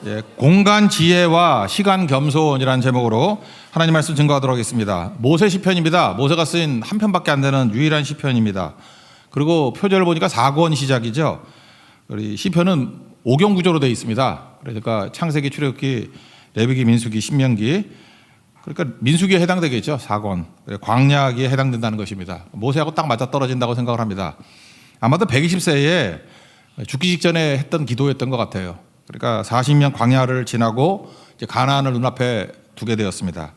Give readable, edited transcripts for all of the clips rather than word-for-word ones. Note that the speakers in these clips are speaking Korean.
예, 공간 지혜와 시간 겸손이라는 제목으로 하나님 말씀 증거하도록 하겠습니다. 모세 시편입니다. 모세가 쓴 한 편밖에 안 되는 유일한 시편입니다. 그리고 표절을 보니까 4권 시작이죠. 우리 시편은 5경 구조로 되어 있습니다. 그러니까 창세기, 출애굽기, 레위기, 민수기, 신명기. 그러니까 민수기에 해당되겠죠. 4권. 광야기에 해당된다는 것입니다. 모세하고 딱 맞아떨어진다고 생각을 합니다. 아마도 120세에 죽기 직전에 했던 기도였던 것 같아요. 그러니까 40년 광야를 지나고 이제 가나안을 눈앞에 두게 되었습니다.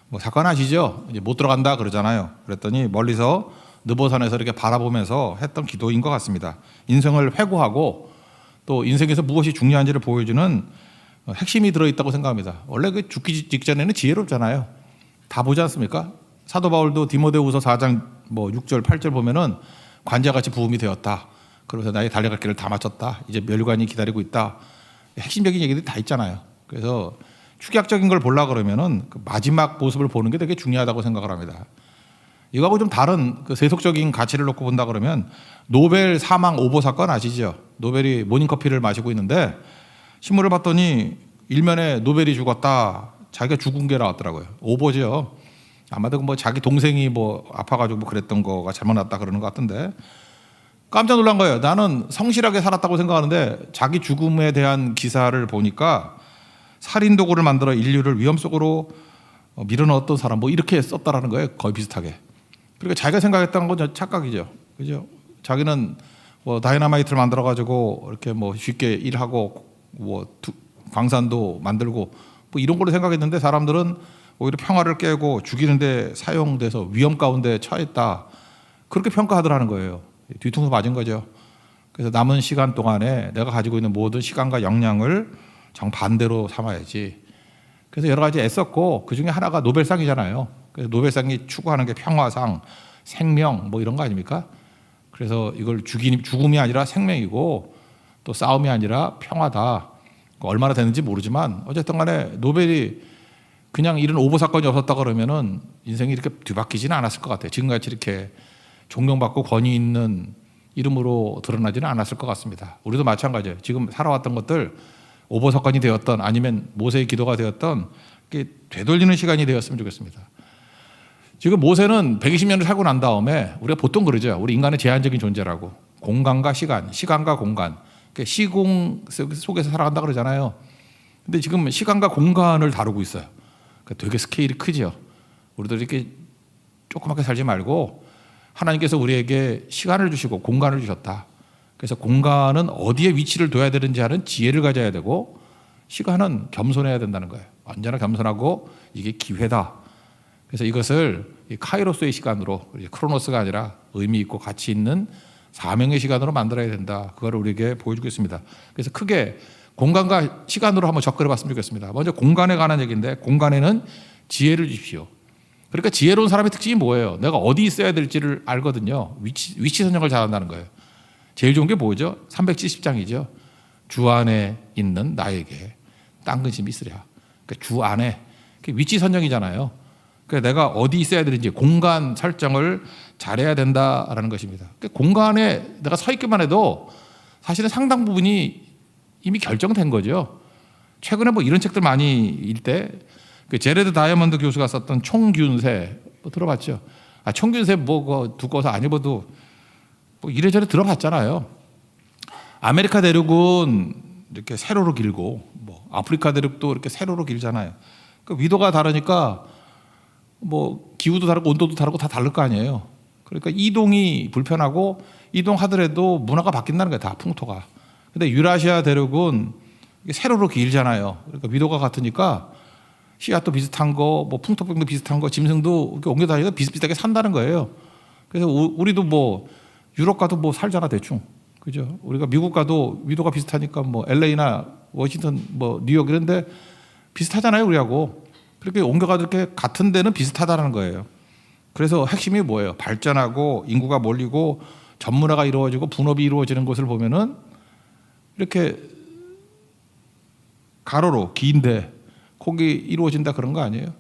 뭐 사건 아시죠? 이제 못 들어간다 그러잖아요. 그랬더니 멀리서 느보산에서 이렇게 바라보면서 했던 기도인 것 같습니다. 인생을 회고하고 또 인생에서 무엇이 중요한지를 보여주는 핵심이 들어있다고 생각합니다. 원래 그 죽기 직전에는 지혜롭잖아요. 다 보지 않습니까? 사도 바울도 디모데후서 4장 6절 8절 보면은 관자같이 부음이 되었다. 그래서 나의 달려갈 길을 다 마쳤다. 이제 멸관이 기다리고 있다. 핵심적인 얘기들이 다 있잖아요. 그래서 축약적인 걸 보려고 그러면은 그 마지막 모습을 보는 게 되게 중요하다고 생각을 합니다. 이거하고 좀 다른 그 세속적인 가치를 놓고 본다 그러면 노벨 사망 오보 사건 아시죠? 노벨이 모닝커피를 마시고 있는데 신문을 봤더니 일면에 노벨이 죽었다. 자기가 죽은 게 나왔더라고요. 오보죠. 아마도 뭐 자기 동생이 뭐 아파가지고 뭐 그랬던 거가 잘못 났다 그러는 것 같은데 깜짝 놀란 거예요. 나는 성실하게 살았다고 생각하는데 자기 죽음에 대한 기사를 보니까 살인 도구를 만들어 인류를 위험 속으로 밀어넣었던 사람 뭐 이렇게 썼다라는 거예요. 거의 비슷하게. 그러니까 자기가 생각했던 건 착각이죠. 그죠? 자기는 뭐 다이너마이트를 만들어 가지고 이렇게 뭐 쉽게 일하고 뭐 광산도 만들고 뭐 이런 걸로 생각했는데 사람들은 오히려 평화를 깨고 죽이는데 사용돼서 위험 가운데 처했다. 그렇게 평가하더라는 거예요. 뒤통수 맞은 거죠. 그래서 남은 시간 동안에 내가 가지고 있는 모든 시간과 역량을 정반대로 삼아야지. 그래서 여러 가지 애썼고 그중에 하나가 노벨상이잖아요. 그래서 노벨상이 추구하는 게 평화상, 생명 뭐 이런 거 아닙니까? 그래서 이걸 죽음이 아니라 생명이고 또 싸움이 아니라 평화다. 얼마나 되는지 모르지만 어쨌든 간에 노벨이 그냥 이런 오보 사건이 없었다 그러면은 인생이 이렇게 뒤바뀌지는 않았을 것 같아요. 지금같이 이렇게 존경받고 권위 있는 이름으로 드러나지는 않았을 것 같습니다. 우리도 마찬가지예요. 지금 살아왔던 것들 오보 사건이 되었던 아니면 모세의 기도가 되었던 되돌리는 시간이 되었으면 좋겠습니다. 지금 모세는 120년을 살고 난 다음에 우리가 보통 그러죠. 우리 인간은 제한적인 존재라고. 공간과 시간, 시간과 공간. 시공 속에서 살아간다 그러잖아요. 근데 지금 시간과 공간을 다루고 있어요. 되게 스케일이 크죠. 우리도 이렇게 조그맣게 살지 말고 하나님께서 우리에게 시간을 주시고 공간을 주셨다. 그래서 공간은 어디에 위치를 둬야 되는지 하는 지혜를 가져야 되고 시간은 겸손해야 된다는 거예요. 언제나 겸손하고 이게 기회다. 그래서 이것을 카이로스의 시간으로 크로노스가 아니라 의미 있고 가치 있는 사명의 시간으로 만들어야 된다. 그걸 우리에게 보여주고 있습니다. 그래서 크게 공간과 시간으로 한번 접근해 봤으면 좋겠습니다. 먼저 공간에 관한 얘기인데 공간에는 지혜를 주십시오. 그러니까 지혜로운 사람의 특징이 뭐예요? 내가 어디 있어야 될지를 알거든요. 위치 선정을 잘한다는 거예요. 제일 좋은 게 뭐죠? 370장이죠. 주 안에 있는 나에게 딴 근심이 있으랴. 그러니까 주 안에 위치 선정이잖아요. 그러니까 내가 어디 있어야 되는지 공간 설정을 잘해야 된다라는 것입니다. 그러니까 공간에 내가 서 있기만 해도 사실은 상당 부분이 이미 결정된 거죠. 최근에 뭐 이런 책들 많이 읽때 그 제레드 다이아몬드 교수가 썼던 총균세 뭐 들어봤죠? 총균세 뭐 두꺼워서 안 입어도 뭐 이래저래 들어봤잖아요. 아메리카 대륙은 이렇게 세로로 길고 뭐 아프리카 대륙도 이렇게 세로로 길잖아요. 그 위도가 다르니까 뭐 기후도 다르고 온도도 다르고 다 다를 거 아니에요. 그러니까 이동이 불편하고 이동하더라도 문화가 바뀐다는 거예요. 다 풍토가. 근데 유라시아 대륙은 세로로 길잖아요. 그러니까 위도가 같으니까 씨앗도 비슷한 거, 뭐 풍토병도 비슷한 거, 짐승도 이렇게 옮겨 다니고 비슷비슷하게 산다는 거예요. 그래서 우리도 뭐 유럽 가도 뭐 살잖아 대충, 그죠? 우리가 미국 가도 위도가 비슷하니까 뭐 LA나 워싱턴, 뭐 뉴욕 이런데 비슷하잖아요 우리하고. 그렇게 옮겨가도 이렇게 같은 데는 비슷하다는 거예요. 그래서 핵심이 뭐예요? 발전하고 인구가 몰리고 전문화가 이루어지고 분업이 이루어지는 것을 보면은 이렇게 가로로 긴데 거기 이루어진다 그런 거 아니에요?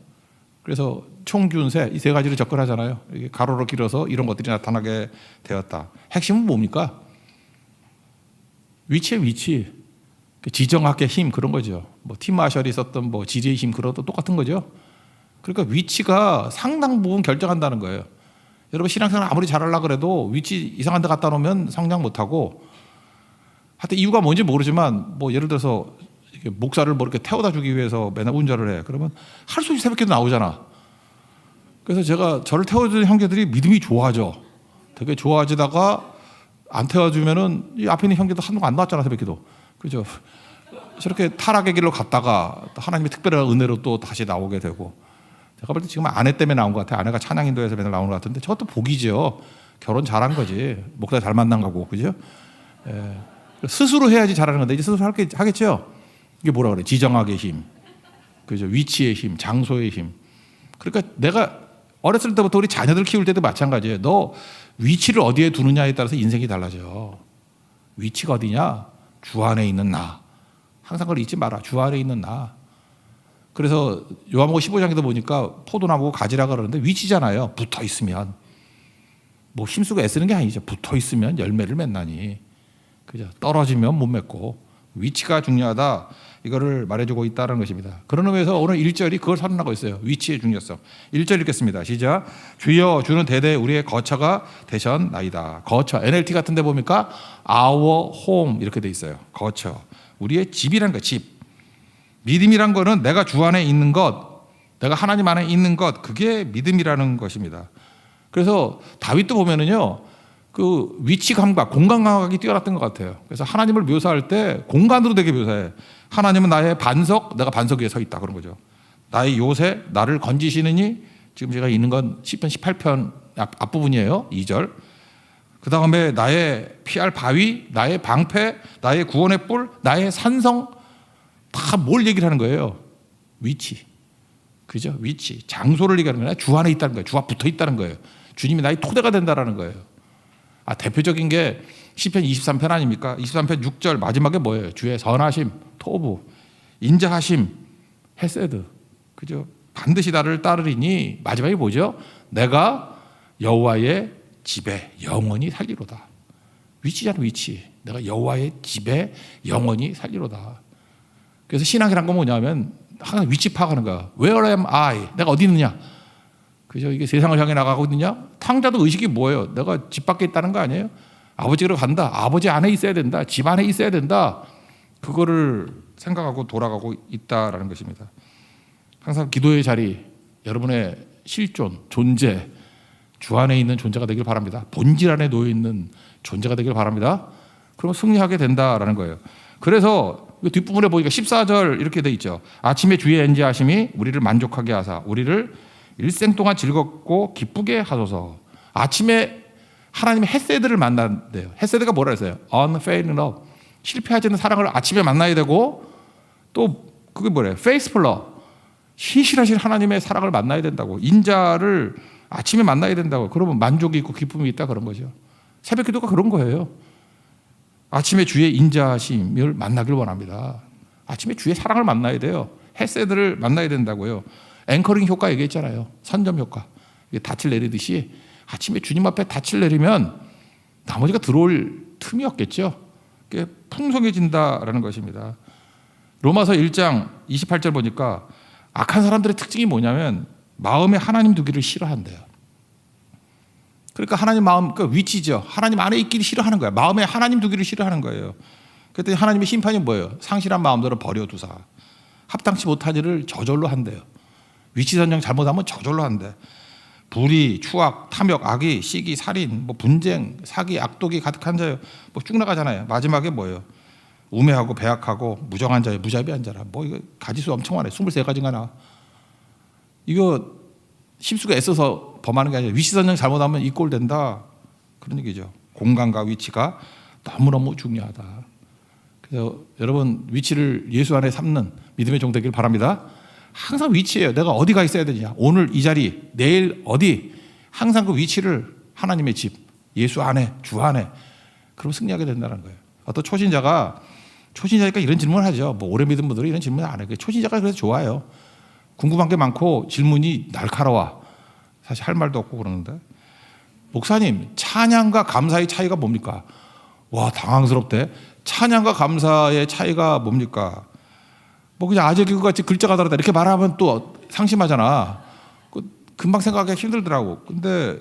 그래서 총균세 이 세 가지를 접근하잖아요. 이게 가로로 길어서 이런 것들이 나타나게 되었다. 핵심은 뭡니까? 위치의 위치. 지정학의 힘 그런 거죠. 뭐 팀 마셜이 있었던 뭐 지리의 힘 그런 것도 똑같은 거죠. 그러니까 위치가 상당 부분 결정한다는 거예요. 여러분 신앙생활 아무리 잘하려고 그래도 위치 이상한 데 갖다 놓으면 성장 못하고, 하여튼 이유가 뭔지 모르지만 뭐 예를 들어서 목사를 뭐 이렇게 태워다 주기 위해서 맨날 운전을 해. 그러면 할 수 없이 새벽에도 나오잖아. 그래서 제가 저를 태워주는 형제들이 믿음이 좋아져. 되게 좋아지다가 안 태워주면은 이 앞에 있는 형제도 한동안 안 나왔잖아, 새벽에도. 그죠? 저렇게 타락의 길로 갔다가 하나님의 특별한 은혜로 또 다시 나오게 되고. 제가 볼 때 지금 아내 때문에 나온 것 같아요. 아내가 찬양인도에서 맨날 나오는 것 같은데 저것도 복이죠. 결혼 잘한 거지. 목사 잘 만난 거고, 그죠? 예. 스스로 해야지 잘하는 건데 이제 스스로 하겠죠. 이게 뭐라 그래? 지정학의 힘, 그죠? 위치의 힘, 장소의 힘. 그러니까 내가 어렸을 때부터 우리 자녀들 키울 때도 마찬가지예요. 너 위치를 어디에 두느냐에 따라서 인생이 달라져. 위치가 어디냐? 주 안에 있는 나. 항상 그걸 잊지 마라. 주 안에 있는 나. 그래서 요한복음 15장에도 보니까 포도나무 가지라 그러는데 위치잖아요. 붙어 있으면. 뭐 힘쓰고 애쓰는 게 아니죠. 붙어 있으면 열매를 맺나니. 그죠? 떨어지면 못 맺고. 위치가 중요하다. 이거를 말해주고 있다는 것입니다. 그런 의미에서 오늘 1절이 그걸 선언하고 있어요. 위치의 중요성. 1절 읽겠습니다. 시작. 주여 주는 대대 우리의 거처가 되셨나이다. 거처. NLT 같은 데 보니까 our home 이렇게 돼 있어요. 거처. 우리의 집이라는 거, 집. 믿음이란 거는 내가 주 안에 있는 것, 내가 하나님 안에 있는 것, 그게 믿음이라는 것입니다. 그래서 다윗도 보면은요, 그 위치 감각, 공간 감각이 뛰어났던 것 같아요. 그래서 하나님을 묘사할 때 공간으로 되게 묘사해. 하나님은 나의 반석, 내가 반석 위에 서 있다 그런 거죠. 나의 요새, 나를 건지시느니, 지금 제가 있는 건 시편 18편 앞부분이에요. 2절. 그 다음에 나의 피할 바위, 나의 방패, 나의 구원의 뿔, 나의 산성, 다 뭘 얘기를 하는 거예요? 위치. 그죠? 위치. 장소를 얘기하는 거예요. 주 안에 있다는 거예요. 주 앞 붙어 있다는 거예요. 주님이 나의 토대가 된다라는 거예요. 대표적인 게 시편 23편 아닙니까? 23편 6절 마지막에 뭐예요? 주의 선하심, 토부, 인자하심, 헤세드. 그죠? 반드시 나를 따르리니 마지막에 뭐죠? 내가 여호와의 집에 영원히 살리로다. 위치잖아, 위치. 내가 여호와의 집에 영원히 살리로다. 그래서 신앙이란 건 뭐냐면 항상 위치 파악하는 거야. Where am I? 내가 어디 있느냐? 그죠? 이게 세상을 향해 나가고 있느냐? 탕자도 의식이 뭐예요? 내가 집 밖에 있다는 거 아니에요? 아버지로 간다. 아버지 안에 있어야 된다. 집 안에 있어야 된다. 그거를 생각하고 돌아가고 있다라는 것입니다. 항상 기도의 자리, 여러분의 실존, 존재, 주 안에 있는 존재가 되길 바랍니다. 본질 안에 놓여 있는 존재가 되길 바랍니다. 그러면 승리하게 된다라는 거예요. 그래서 뒷부분에 보니까 14절 이렇게 돼 있죠. 아침에 주의 인자하심이 우리를 만족하게 하사 우리를 일생 동안 즐겁고 기쁘게 하소서. 아침에 하나님의 헤세드를 만난대요. 헤세드가 뭐라 했어요? unfailing love. 실패하지 않는 사랑을 아침에 만나야 되고, 또 그게 뭐래요? faithful love. 신실하신 하나님의 사랑을 만나야 된다고. 인자를 아침에 만나야 된다고. 그러면 만족이 있고 기쁨이 있다 그런 거죠. 새벽 기도가 그런 거예요. 아침에 주의 인자심을 만나길 원합니다. 아침에 주의 사랑을 만나야 돼요. 헤세드를 만나야 된다고요. 앵커링 효과 얘기했잖아요. 선점 효과. 닻을 내리듯이 아침에 주님 앞에 닻을 내리면 나머지가 들어올 틈이 없겠죠. 그게 풍성해진다라는 것입니다. 로마서 1장 28절 보니까 악한 사람들의 특징이 뭐냐면 마음에 하나님 두기를 싫어한대요. 그러니까 하나님 마음, 그 위치죠. 하나님 안에 있기를 싫어하는 거야. 마음에 하나님 두기를 싫어하는 거예요. 그랬더니 하나님의 심판이 뭐예요? 상실한 마음들을 버려두사 합당치 못한 일을 저절로 한대요. 위치 선정 잘못하면 저절로 한대. 불의, 추악, 탐욕, 악의, 시기, 살인, 뭐 분쟁, 사기, 악독이 가득한 자요. 뭐 쭉 나가잖아요. 마지막에 뭐예요? 우매하고 배악하고 무정한 자요, 무자비한 자라. 뭐 이거 가지수 엄청 많아요. 23가지가 나. 이거 힘쓰고 애써서 범하는 게 아니라 위치 선정 잘못하면 이 꼴 된다. 그런 얘기죠. 공간과 위치가 너무너무 중요하다. 그래서 여러분 위치를 예수 안에 삼는 믿음의 종 되길 바랍니다. 항상 위치예요. 내가 어디 가 있어야 되냐. 오늘 이 자리, 내일 어디. 항상 그 위치를 하나님의 집, 예수 안에, 주 안에. 그럼 승리하게 된다는 거예요. 어떤 초신자니까 이런 질문을 하죠. 뭐 오래 믿은 분들은 이런 질문 안 해요. 초신자가 그래서 좋아요. 궁금한 게 많고 질문이 날카로워. 사실 할 말도 없고 그러는데. 목사님, 찬양과 감사의 차이가 뭡니까? 와, 당황스럽대. 찬양과 감사의 차이가 뭡니까? 뭐 그냥 아재개그 같이 글자가 다르다 이렇게 말하면 또 상심하잖아. 금방 생각하기 힘들더라고. 근데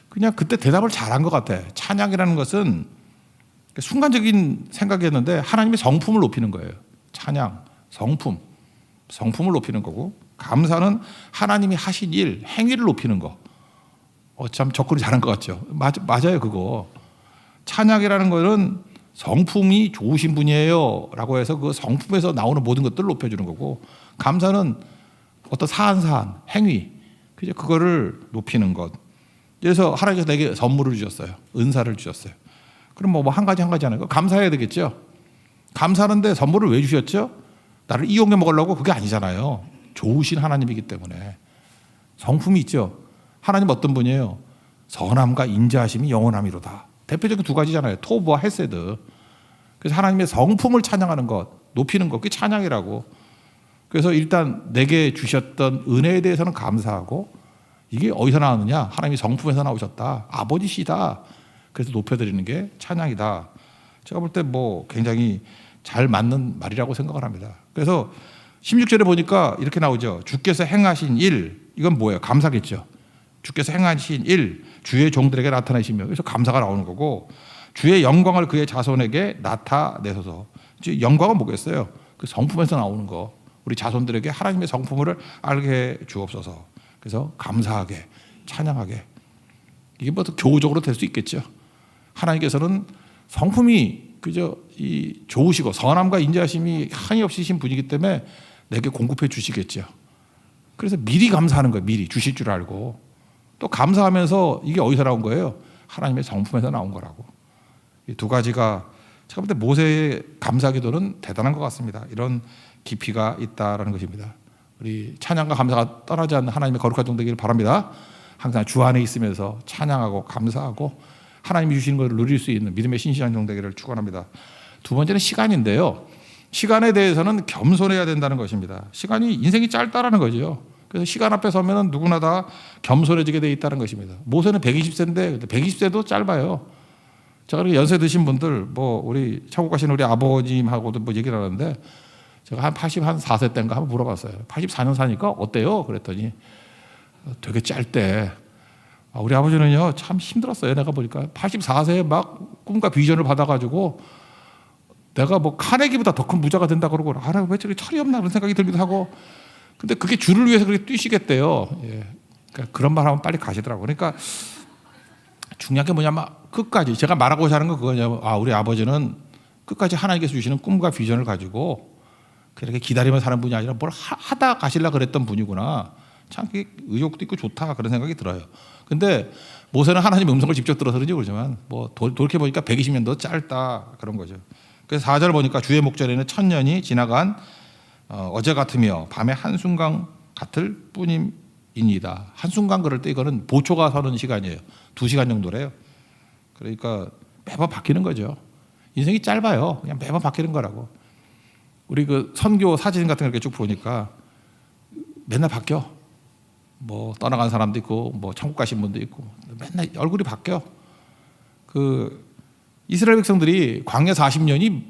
그냥 그때 대답을 잘한 것 같아. 찬양이라는 것은 순간적인 생각이었는데 하나님의 성품을 높이는 거예요. 찬양, 성품을 높이는 거고, 감사는 하나님이 하신 일, 행위를 높이는 거. 참 접근이 잘한 것 같죠. 맞아요, 그거. 찬양이라는 거는 성품이 좋으신 분이에요 라고 해서 그 성품에서 나오는 모든 것들을 높여주는 거고, 감사는 어떤 사안, 행위, 그거를 높이는 것. 그래서 하나님께서 내게 선물을 주셨어요. 은사를 주셨어요. 그럼 뭐 한 가지 하나요? 감사해야 되겠죠. 감사하는데 선물을 왜 주셨죠? 나를 이용해 먹으려고 그게 아니잖아요. 좋으신 하나님이기 때문에. 성품이 있죠. 하나님 어떤 분이에요? 선함과 인자하심이 영원함이로다. 대표적인 두 가지잖아요. 토브와 헤세드. 그래서 하나님의 성품을 찬양하는 것, 높이는 것, 그게 찬양이라고. 그래서 일단 내게 주셨던 은혜에 대해서는 감사하고, 이게 어디서 나왔느냐? 하나님이 성품에서 나오셨다. 아버지시다. 그래서 높여드리는 게 찬양이다. 제가 볼 때 뭐 굉장히 잘 맞는 말이라고 생각을 합니다. 그래서 16절에 보니까 이렇게 나오죠. 주께서 행하신 일, 이건 뭐예요? 감사겠죠. 주께서 행하신 일, 주의 종들에게 나타내시며, 그래서 감사가 나오는 거고, 주의 영광을 그의 자손에게 나타내소서. 영광은 뭐겠어요? 그 성품에서 나오는 거. 우리 자손들에게 하나님의 성품을 알게 해 주옵소서. 그래서 감사하게, 찬양하게. 이게 뭐 교우적으로 될 수 있겠죠. 하나님께서는 성품이 그저 이 좋으시고 선함과 인자하심이 한이 없으신 분이기 때문에 내게 공급해 주시겠죠. 그래서 미리 감사하는 거예요. 미리 주실 줄 알고. 또 감사하면서 이게 어디서 나온 거예요? 하나님의 성품에서 나온 거라고. 이 두 가지가 제가 볼 때 모세의 감사기도는 대단한 것 같습니다. 이런 깊이가 있다라는 것입니다. 우리 찬양과 감사가 떠나지 않는 하나님의 거룩한 종 되기를 바랍니다. 항상 주 안에 있으면서 찬양하고 감사하고 하나님이 주시는 것을 누릴 수 있는 믿음의 신실한 종 되기를 축원합니다. 두 번째는 시간인데요. 시간에 대해서는 겸손해야 된다는 것입니다. 시간이 인생이 짧다라는 거죠. 그래서 시간 앞에 서면 누구나 다 겸손해지게 되어 있다는 것입니다. 모세는 120세인데 120세도 짧아요. 제가 연세 드신 분들, 뭐 우리 천국 가신 우리 아버님하고도 뭐 얘기를 하는데, 제가 한 84세 때인가 한번 물어봤어요. 84년 사니까 어때요? 그랬더니 되게 짧대. 우리 아버지는요 참 힘들었어요. 내가 보니까 84세에 막 꿈과 비전을 받아가지고 내가 뭐 카네기보다 더 큰 부자가 된다 그러고, 왜 저렇게 철이 없나 그런 생각이 들기도 하고. 근데 그게 주를 위해서 그렇게 뛰시겠대요. 예. 그러니까 그런 말 하면 빨리 가시더라고요. 그러니까 중요한 게 뭐냐면 끝까지, 제가 말하고자 하는 건 그거냐면, 우리 아버지는 끝까지 하나님께서 주시는 꿈과 비전을 가지고 그렇게 기다리며 사는 분이 아니라 뭘 하다 가시려고 그랬던 분이구나. 참 의욕도 있고 좋다 그런 생각이 들어요. 근데 모세는 하나님의 음성을 직접 들어서 그런지 모르지만 뭐 돌이켜보니까 120년도 짧다 그런 거죠. 그래서 4절 보니까 주의 목전에는 1000년이 지나간 어제 같으며 밤의 한순간 같을 뿐임이니다. 한순간 그럴 때 이거는 보초가 서는 시간이에요. 2시간 정도래요. 그러니까 매번 바뀌는 거죠. 인생이 짧아요. 그냥 매번 바뀌는 거라고. 우리 그 선교 사진 같은 거 이렇게 쭉 보니까 맨날 바뀌어. 뭐 떠나간 사람도 있고, 뭐 천국 가신 분도 있고, 맨날 얼굴이 바뀌어. 그 이스라엘 백성들이 광야 40년이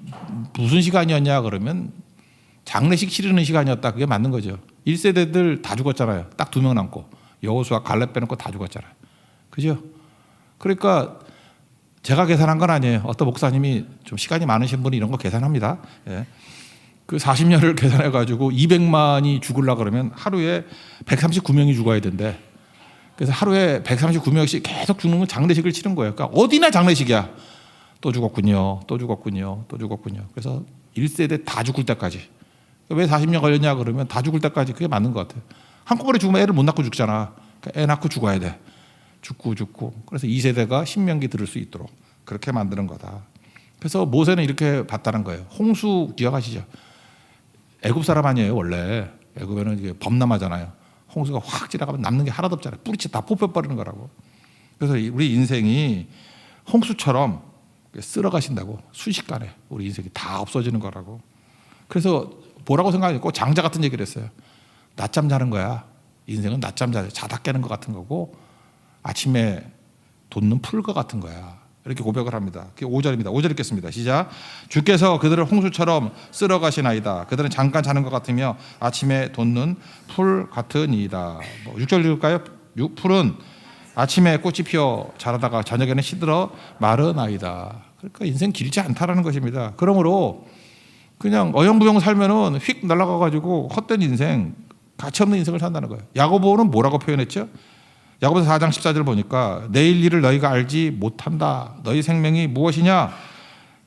무슨 시간이었냐 그러면 장례식 치르는 시간이었다. 그게 맞는 거죠. 1세대들 다 죽었잖아요. 딱 2명 남고, 여호수아 갈렙 빼놓고 다 죽었잖아요. 그죠? 그러니까 제가 계산한 건 아니에요. 어떤 목사님이 좀 시간이 많으신 분이 이런 거 계산합니다. 예. 그 40년을 계산해 가지고 200만이 죽으려고 그러면 하루에 139명이 죽어야 된대. 그래서 하루에 139명씩 계속 죽는 건 장례식을 치른 거예요. 그러니까 어디나 장례식이야. 또 죽었군요. 또 죽었군요. 또 죽었군요. 그래서 1세대 다 죽을 때까지. 왜 40년 걸렸냐 그러면 다 죽을 때까지. 그게 맞는 것 같아요. 한꺼번에 죽으면 애를 못 낳고 죽잖아. 그러니까 애 낳고 죽어야 돼. 죽고. 그래서 2세대가 신명기 들을 수 있도록 그렇게 만드는 거다. 그래서 모세는 이렇게 봤다는 거예요. 홍수 기억하시죠? 애굽 사람 아니에요. 원래 애굽에는 이게 범람하잖아요. 홍수가 확 지나가면 남는 게 하나도 없잖아요. 뿌리채 다 뽑혀버리는 거라고. 그래서 우리 인생이 홍수처럼 쓸어가신다고. 순식간에 우리 인생이 다 없어지는 거라고. 그래서 뭐라고 생각하고 장자 같은 얘기를 했어요. 낮잠 자는 거야. 인생은 낮잠 자다 깨는 것 같은 거고, 아침에 돋는 풀과 같은 거야. 이렇게 고백을 합니다. 그게 5절입니다. 5절 읽겠습니다. 시작. 주께서 그들을 홍수처럼 쓸어 가시나이다. 그들은 잠깐 자는 것 같으며 아침에 돋는 풀 같으니이다. 6절 읽을까요? 풀은 아침에 꽃이 피어 자라다가 저녁에는 시들어 마르나이다. 그러니까 인생 길지 않다라는 것입니다. 그러므로 그냥 어영부영 살면은 휙 날아가가지고 헛된 인생, 가치 없는 인생을 산다는 거예요. 야고보는 뭐라고 표현했죠? 야고보서 4장 14절 보니까 내일 일을 너희가 알지 못한다. 너희 생명이 무엇이냐?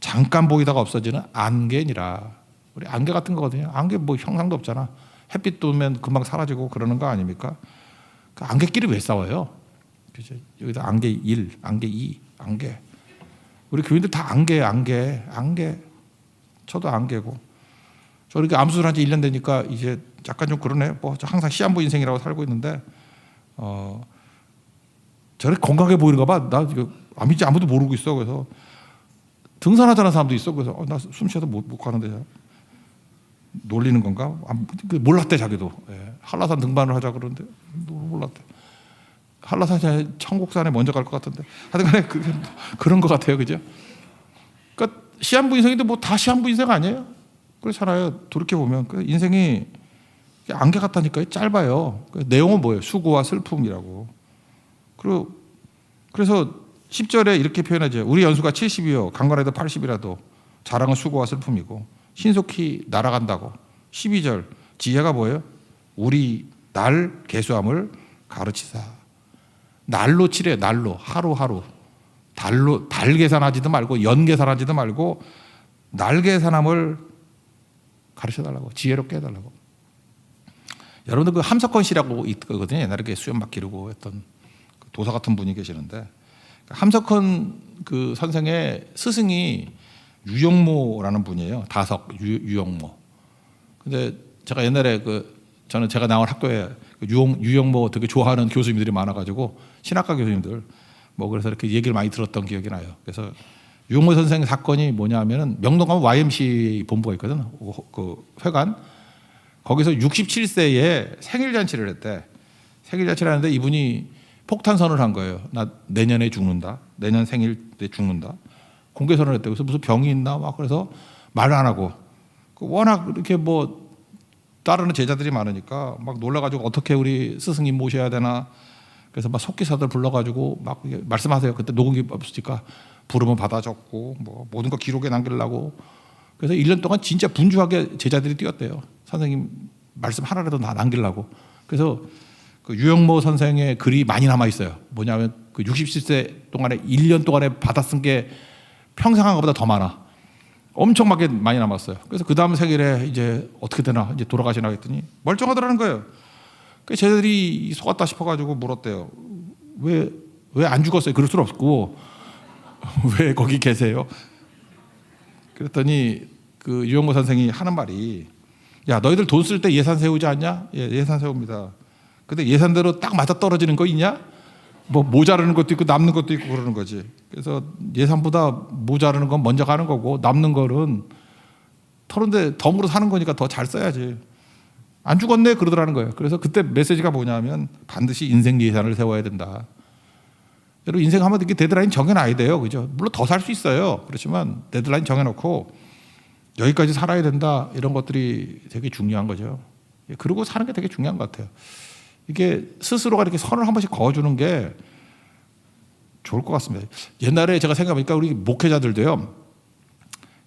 잠깐 보이다가 없어지는 안개니라. 우리 안개 같은 거거든요. 안개 뭐 형상도 없잖아. 햇빛 도면 금방 사라지고 그러는 거 아닙니까? 그 안개끼리 왜 싸워요? 그죠? 여기다 안개 1, 안개 2, 안개. 우리 교인들 다 안개. 저도 안개고. 저 이렇게 암수술한 지 1년 되니까 이제 약간 좀 그러네요. 뭐 항상 시한부 인생이라고 살고 있는데 저렇게 건강해 보이는가 봐. 나 이거 암인지 아무도 모르고 있어. 그래서 등산하자는 사람도 있어. 그래서 나 숨 쉬어도 못 가는데 놀리는 건가? 몰랐대 자기도. 예. 한라산 등반을 하자 그러는데 몰랐대. 한라산이 천국산에 먼저 갈 것 같은데 하여튼간에 그런 것 같아요. 그죠? 그러니까 시한부 인생인데 뭐 다 시한부 인생 아니에요? 그렇잖아요. 돌이켜보면 인생이 안개 같다니까요. 짧아요. 내용은 뭐예요? 수고와 슬픔이라고. 그래서 10절에 이렇게 표현하죠. 우리 연수가 70이요 강건해도 80이라도 자랑은 수고와 슬픔이고 신속히 날아간다고. 12절 지혜가 뭐예요? 우리 날 계수함을 가르치사. 날로 칠해. 날로 하루하루. 달 계산하지도 말고 연 계산하지도 말고 날 계산함을 가르쳐달라고. 지혜롭게 해달라고. 여러분들 그 함석헌 씨라고 있거든요. 옛날에 수염 막 기르고 했던 도사 같은 분이 계시는데 함석헌 그 선생의 스승이 유영모라는 분이에요. 다석 유영모. 근데 제가 옛날에 제가 나온 학교에 유영모 되게 좋아하는 교수님들이 많아가지고 신학과 교수님들 뭐 그래서 이렇게 얘기를 많이 들었던 기억이 나요. 그래서 유영모 선생 사건이 뭐냐면은 명동 가면 YMCA 본부가 있거든. 그 회관 거기서 67세에 생일 잔치를 했대. 생일 잔치를 하는데 이분이 폭탄 선언을 한 거예요. 나 내년에 죽는다. 내년 생일 때 죽는다. 공개 선언을 했대. 그래서 무슨 병이 있나 막 그래서 말 안 하고 워낙 이렇게 뭐 따르는 제자들이 많으니까 막 놀라가지고 어떻게 우리 스승님 모셔야 되나. 그래서 막 속기사들 불러가지고 막 말씀하세요. 그때 녹음기 없으니까 부르면 받아 적고 뭐 모든 거 기록에 남기려고. 그래서 1년 동안 진짜 분주하게 제자들이 뛰었대요. 선생님 말씀 하나라도 다 남기려고. 그래서 그 유영모 선생의 글이 많이 남아 있어요. 뭐냐면 그 67세 동안에 1년 동안에 받아 쓴 게 평생 한 것보다 더 많아. 엄청 많이 남았어요. 그래서 그 다음 생일에 이제 어떻게 되나 이제 돌아가시나 했더니 멀쩡하더라는 거예요. 그 제자들이 속았다 싶어가지고 물었대요. 왜 안 죽었어요? 그럴 수 없고 왜 거기 계세요? 그랬더니 그 유영모 선생이 하는 말이 야 너희들 돈 쓸 때 예산 세우지 않냐? 예, 예산 세웁니다. 근데 예산대로 딱 맞아 떨어지는 거 있냐? 뭐 모자르는 것도 있고 남는 것도 있고 그러는 거지. 그래서 예산보다 모자르는 건 먼저 가는 거고 남는 거는 털은데 덤으로 사는 거니까 더 잘 써야지. 안 죽었네 그러더라는 거예요. 그래서 그때 메시지가 뭐냐면 반드시 인생 예산을 세워야 된다. 여러분 인생 하면 이렇게 데드라인 정해놔야 돼요. 그죠? 물론 더 살 수 있어요. 그렇지만 데드라인 정해놓고 여기까지 살아야 된다. 이런 것들이 되게 중요한 거죠. 그러고 사는 게 되게 중요한 것 같아요. 이게 스스로가 이렇게 선을 한 번씩 그어주는 게 좋을 것 같습니다. 옛날에 제가 생각해보니까 우리 목회자들도요.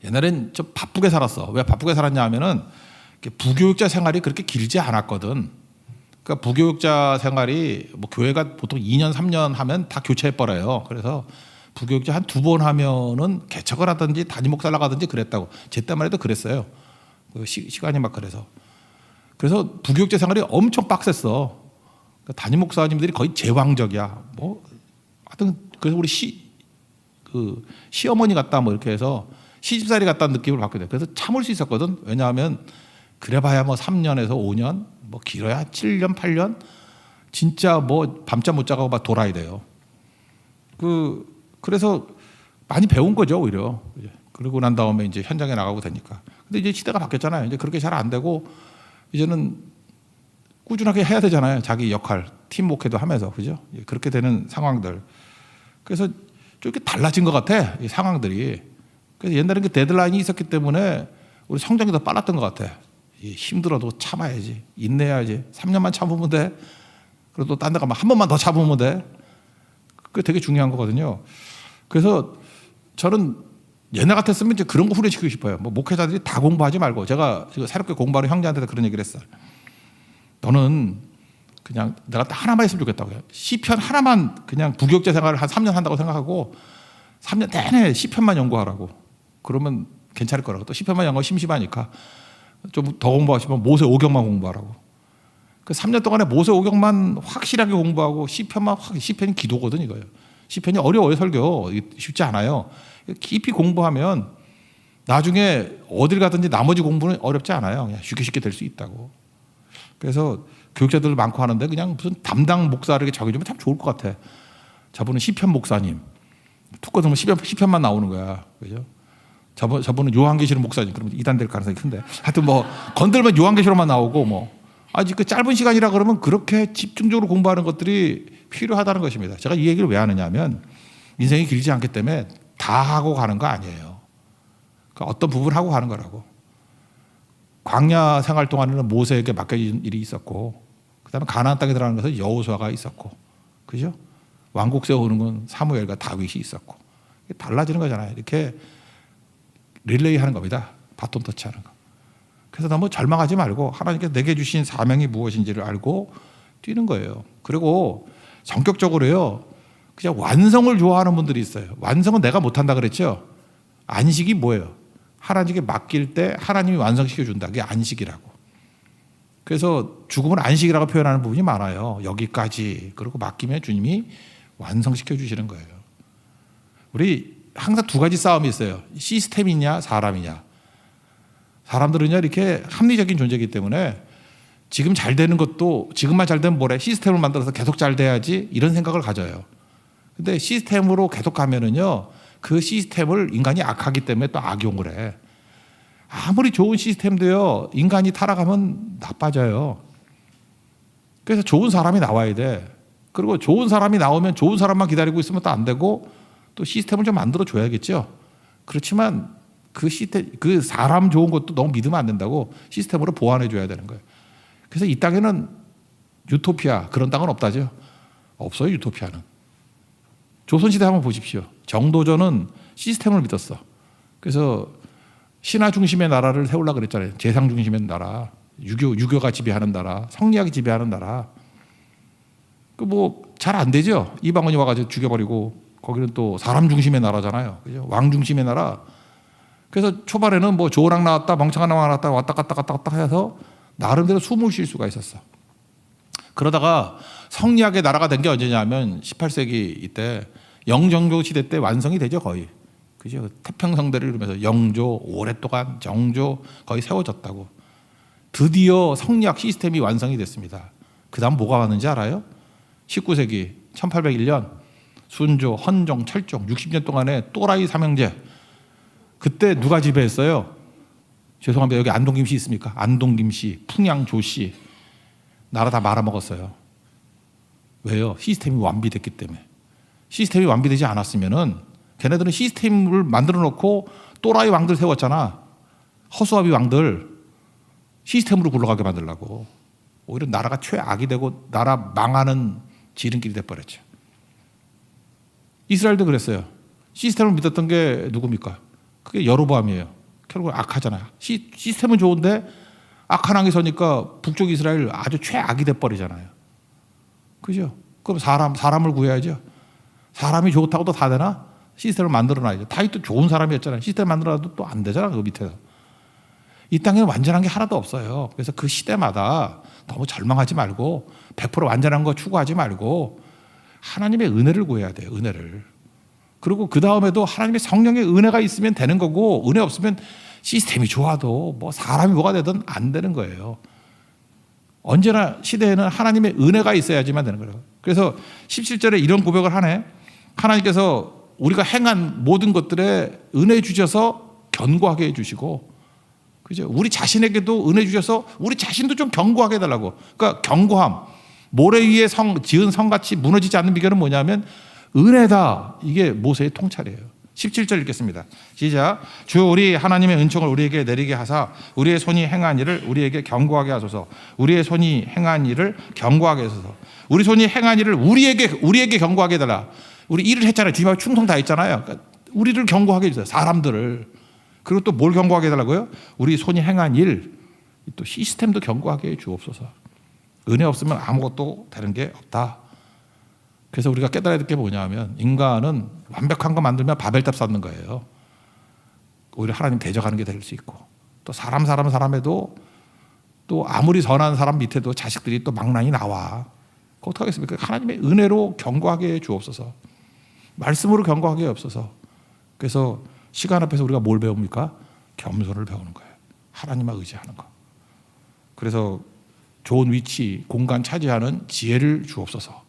옛날엔 좀 바쁘게 살았어. 왜 바쁘게 살았냐 하면은 부교육자 생활이 그렇게 길지 않았거든. 그러니까 부교육자 생활이 뭐 교회가 보통 2년 3년 하면 다 교체해버려요. 그래서 부교육자 한 2번 하면은 개척을 하든지 담임 목사를 가든지 그랬다고. 제 때만 해도 그랬어요. 그 시간이 막 그래서 부교육자 생활이 엄청 빡셌어. 그러니까 담임 목사님들이 거의 제왕적이야. 뭐 하여튼 그래서 우리 시어머니 같다 뭐 이렇게 해서 시집살이 같다는 느낌을 받게 돼. 그래서 참을 수 있었거든. 왜냐하면 그래봐야 뭐 3년에서 5년, 뭐 길어야 7년, 8년, 진짜 뭐 밤잠 못 자고 막 돌아야 돼요. 그래서 많이 배운 거죠 오히려. 그러고 난 다음에 이제 현장에 나가고 되니까. 근데 이제 시대가 바뀌었잖아요. 이제 그렇게 잘 안 되고 이제는 꾸준하게 해야 되잖아요. 자기 역할, 팀 목회도 하면서 그죠? 그렇게 되는 상황들. 그래서 좀 이렇게 달라진 것 같아, 이 상황들이. 그래서 옛날에 그 데드라인이 있었기 때문에 우리 성장이 더 빨랐던 것 같아. 힘들어도 참아야지, 인내해야지. 3년만 참으면 돼. 그리고 또 딴 데 가면 한 번만 더 참으면 돼. 그게 되게 중요한 거거든요. 그래서 저는 옛날 같았으면 이제 그런 거 훈련시키고 싶어요. 뭐 목회자들이 다 공부하지 말고, 제가 새롭게 공부하는 형제한테 그런 얘기를 했어요. 너는 그냥 내가 딱 하나만 했으면 좋겠다고요. 시편 하나만, 그냥 부교육자 생활을 한 3년 한다고 생각하고 3년 내내 시편만 연구하라고. 그러면 괜찮을 거라고. 또 시편만 연구하면 심심하니까 좀 더 공부하시면 모세 5경만 공부하라고. 그 3년 동안에 모세 5경만 확실하게 공부하고 시편만 시편이 기도거든 이거예요. 시편이 어려워요. 설교 쉽지 않아요. 깊이 공부하면 나중에 어딜 가든지 나머지 공부는 어렵지 않아요. 그냥 쉽게 될 수 있다고. 그래서 교육자들 많고 하는데 그냥 무슨 담당 목사를 정해주면 참 좋을 것 같아. 저분은 시편 목사님. 툭 꺼내면 시편만 나오는 거야. 그죠? 저분은 요한계시록 목사님. 그러면 이단될 가능성이 큰데. 하여튼 뭐 건들면 요한계시록만 나오고 뭐. 아직 그 짧은 시간이라 그러면 그렇게 집중적으로 공부하는 것들이 필요하다는 것입니다. 제가 이 얘기를 왜 하느냐 하면 인생이 길지 않기 때문에 다 하고 가는 거 아니에요. 그러니까 어떤 부분을 하고 가는 거라고. 광야 생활 동안에는 모세에게 맡겨진 일이 있었고, 그다음에 가나안 땅에 들어가는 것은 여호수아가 있었고, 그죠? 왕국 세우는 건 사무엘과 다윗이 있었고, 달라지는 거잖아요. 이렇게 릴레이 하는 겁니다. 바톤 터치하는 거. 그래서 너무 절망하지 말고 하나님께서 내게 주신 사명이 무엇인지를 알고 뛰는 거예요. 그리고 성격적으로요, 그냥 완성을 좋아하는 분들이 있어요. 완성은 내가 못한다 그랬죠. 안식이 뭐예요? 하나님께 맡길 때 하나님이 완성시켜준다. 그게 안식이라고. 그래서 죽음은 안식이라고 표현하는 부분이 많아요. 여기까지. 그리고 맡기면 주님이 완성시켜 주시는 거예요. 우리 항상 두 가지 싸움이 있어요. 시스템이냐 사람이냐. 사람들은요 이렇게 합리적인 존재이기 때문에 지금 잘 되는 것도 지금만 잘 되면 뭐래? 시스템을 만들어서 계속 잘 돼야지 이런 생각을 가져요. 근데 시스템으로 계속 가면은요 그 시스템을 인간이 악하기 때문에 또 악용을 해. 아무리 좋은 시스템도요 인간이 타락하면 나빠져요. 그래서 좋은 사람이 나와야 돼. 그리고 좋은 사람이 나오면 좋은 사람만 기다리고 있으면 또 안 되고 또 시스템을 좀 만들어 줘야겠죠. 그렇지만 그 시스템, 그 사람 좋은 것도 너무 믿으면 안 된다고 시스템으로 보완해 줘야 되는 거예요. 그래서 이 땅에는 유토피아 그런 땅은 없다죠. 없어요 유토피아는. 조선시대 한번 보십시오. 정도전은 시스템을 믿었어. 그래서 신화 중심의 나라를 세우려고 그랬잖아요. 재상 중심의 나라, 유교가 지배하는 나라, 성리학이 지배하는 나라. 그 뭐 잘 안 되죠. 이방원이 와가지고 죽여버리고 거기는 또 사람 중심의 나라잖아요. 그죠? 왕 중심의 나라. 그래서 초반에는 뭐 조랑 나왔다, 멍청한 왕 나왔다, 왔다 갔다 해서 나름대로 숨을 쉴 수가 있었어. 그러다가 성리학의 나라가 된 게 언제냐면 18세기 이때 영정조 시대 때 완성이 되죠 거의. 그죠? 태평성대를 이루면서 영조 오랫동안 정조 거의 세워졌다고. 드디어 성리학 시스템이 완성이 됐습니다. 그 다음 뭐가 왔는지 알아요? 19세기 1801년 순조, 헌종, 철종 60년 동안의 또라이 삼형제. 그때 누가 지배했어요? 죄송합니다. 여기 안동김씨 있습니까? 안동김씨, 풍양조씨. 나라 다 말아먹었어요. 왜요? 시스템이 완비됐기 때문에. 시스템이 완비되지 않았으면은 걔네들은 시스템을 만들어 놓고 또라이 왕들 세웠잖아. 허수아비 왕들 시스템으로 굴러가게 만들려고. 오히려 나라가 최악이 되고 나라 망하는 지름길이 돼버렸죠. 이스라엘도 그랬어요. 시스템을 믿었던 게 누굽니까? 그게 여로보암이에요. 결국 악하잖아요. 시스템은 좋은데 악한 왕이 서니까 북쪽 이스라엘 아주 최악이 돼버리잖아요. 그죠? 그럼 사람을 구해야죠. 사람이 좋다고도 다 되나? 시스템을 만들어놔야죠. 다윗도 좋은 사람이었잖아요. 시스템 만들어놔도 또 안 되잖아. 그 밑에서. 이 땅에는 완전한 게 하나도 없어요. 그래서 그 시대마다 너무 절망하지 말고 100% 완전한 거 추구하지 말고 하나님의 은혜를 구해야 돼요. 은혜를. 그리고 그 다음에도 하나님의 성령의 은혜가 있으면 되는 거고 은혜 없으면 시스템이 좋아도 뭐 사람이 뭐가 되든 안 되는 거예요. 언제나 시대에는 하나님의 은혜가 있어야지만 되는 거예요. 그래서 17절에 이런 고백을 하네. 하나님께서 우리가 행한 모든 것들에 은혜 주셔서 견고하게 해주시고, 그죠? 우리 자신에게도 은혜 주셔서 우리 자신도 좀 견고하게 해달라고. 그러니까 견고함. 모래 위에 지은 성같이 무너지지 않는 비결은 뭐냐면 은혜다. 이게 모세의 통찰이에요. 17절 읽겠습니다. 시작. 주 우리 하나님의 은총을 우리에게 내리게 하사 우리의 손이 행한 일을 우리에게 경고하게 하소서. 우리의 손이 행한 일을 경고하게 하소서. 우리 손이 행한 일을 우리에게 경고하게 해달라. 우리 일을 했잖아요. 뒤에 충성 다 했잖아요. 그러니까 우리를 경고하게 해주세요. 사람들을. 그리고 또 뭘 경고하게 해달라고요? 우리 손이 행한 일, 또 시스템도 경고하게 해 주옵소서. 은혜 없으면 아무것도 되는 게 없다. 그래서 우리가 깨달아야 될 게 뭐냐면 인간은 완벽한 거 만들면 바벨탑 쌓는 거예요. 오히려 하나님 대적하는 게 될 수 있고, 또 사람에도 또 아무리 선한 사람 밑에도 자식들이 또 망나니 나와. 어떻게 하겠습니까? 하나님의 은혜로 경고하게 해 주옵소서. 말씀으로 경고하게 없어서. 그래서 시간 앞에서 우리가 뭘 배웁니까? 겸손을 배우는 거예요. 하나님만 의지하는 거. 그래서 좋은 위치, 공간 차지하는 지혜를 주옵소서.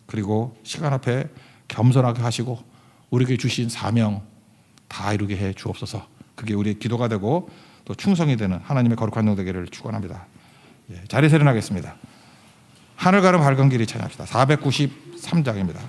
그리고 시간 앞에 겸손하게 하시고 우리에게 주신 사명 다 이루게 해 주옵소서. 그게 우리의 기도가 되고 또 충성이 되는 하나님의 거룩한 영 되기를 축원합니다. 자리에서 일어나겠습니다. 하늘 가른 밝은 길이 찬양합시다. 493장입니다.